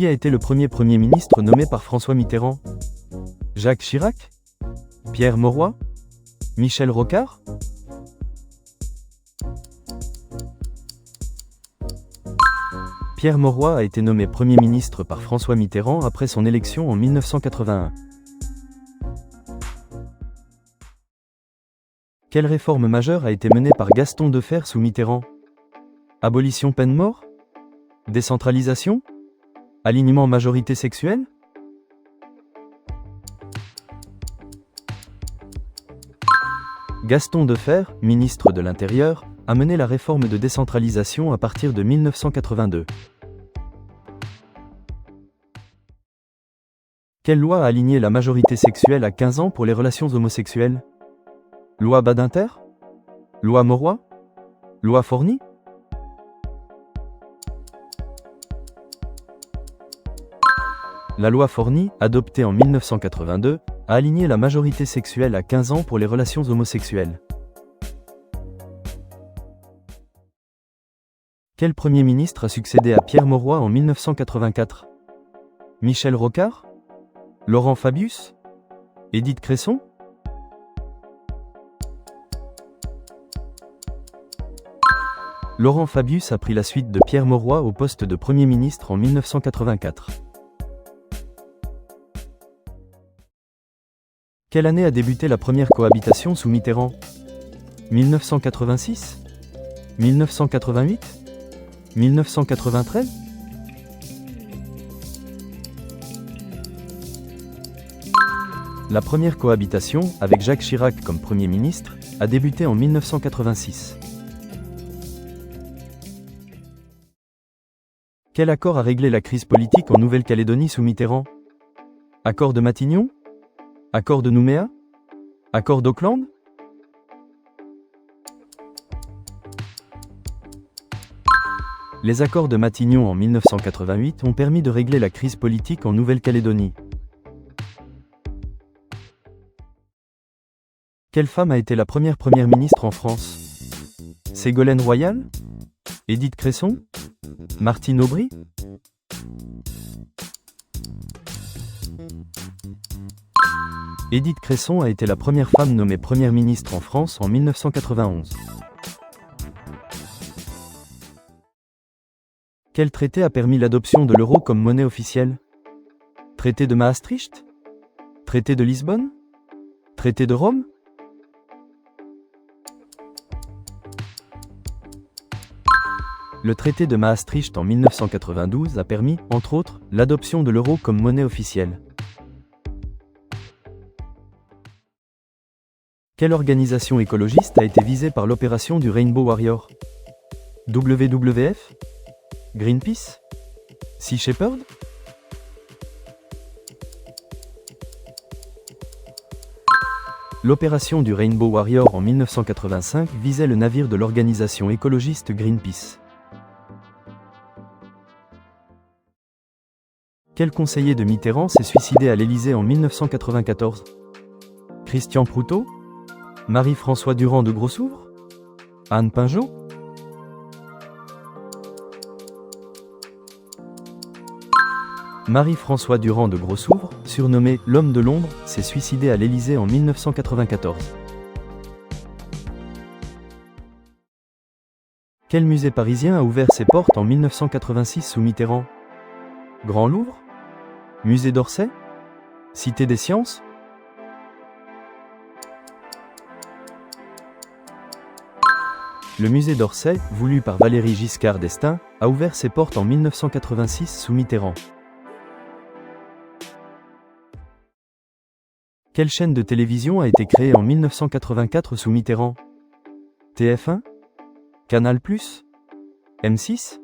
Qui a été le premier Premier ministre nommé par François Mitterrand? Jacques Chirac? Pierre Mauroy? Michel Rocard? Pierre Mauroy a été nommé Premier ministre par François Mitterrand après son élection en 1981. Quelle réforme majeure a été menée par Gaston Defferre sous Mitterrand? Abolition peine mort? Décentralisation? Alignement majorité sexuelle? Gaston Defferre, ministre de l'Intérieur, a mené la réforme de décentralisation à partir de 1982. Quelle loi a aligné la majorité sexuelle à 15 ans pour les relations homosexuelles? Loi Badinter? Loi Mauroy? Loi Forny? La loi Forny, adoptée en 1982, a aligné la majorité sexuelle à 15 ans pour les relations homosexuelles. Quel Premier ministre a succédé à Pierre Mauroy en 1984? Michel Rocard? Laurent Fabius? Édith Cresson? Laurent Fabius a pris la suite de Pierre Mauroy au poste de Premier ministre en 1984. Quelle année a débuté la première cohabitation sous Mitterrand? 1986? 1988? 1993? La première cohabitation, avec Jacques Chirac comme Premier ministre, a débuté en 1986. Quel accord a réglé la crise politique en Nouvelle-Calédonie sous Mitterrand? Accord de Matignon? Accord de Nouméa? Accord d'Auckland? Les accords de Matignon en 1988 ont permis de régler la crise politique en Nouvelle-Calédonie. Quelle femme a été la première Première ministre en France? Ségolène Royal? Édith Cresson? Martine Aubry? Édith Cresson a été la première femme nommée Première ministre en France en 1991. Quel traité a permis l'adoption de l'euro comme monnaie officielle? Traité de Maastricht? Traité de Lisbonne? Traité de Rome? Le traité de Maastricht en 1992 a permis, entre autres, l'adoption de l'euro comme monnaie officielle. Quelle organisation écologiste a été visée par l'opération du Rainbow Warrior? WWF? Greenpeace? Sea Shepherd? L'opération du Rainbow Warrior en 1985 visait le navire de l'organisation écologiste Greenpeace. Quel conseiller de Mitterrand s'est suicidé à l'Élysée en 1994? Christian Proutot? Marie-François Durand de Grossouvre? Anne Pinjot? Marie-François Durand de Grossouvre, surnommé l'homme de l'ombre, s'est suicidé à l'Élysée en 1994. Quel musée parisien a ouvert ses portes en 1986 sous Mitterrand? Grand Louvre? Musée d'Orsay? Cité des Sciences? Le musée d'Orsay, voulu par Valéry Giscard d'Estaing, a ouvert ses portes en 1986 sous Mitterrand. Quelle chaîne de télévision a été créée en 1984 sous Mitterrand? TF1? Canal+? M6?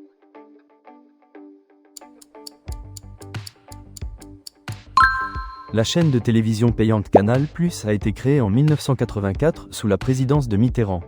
La chaîne de télévision payante Canal+ a été créée en 1984 sous la présidence de Mitterrand.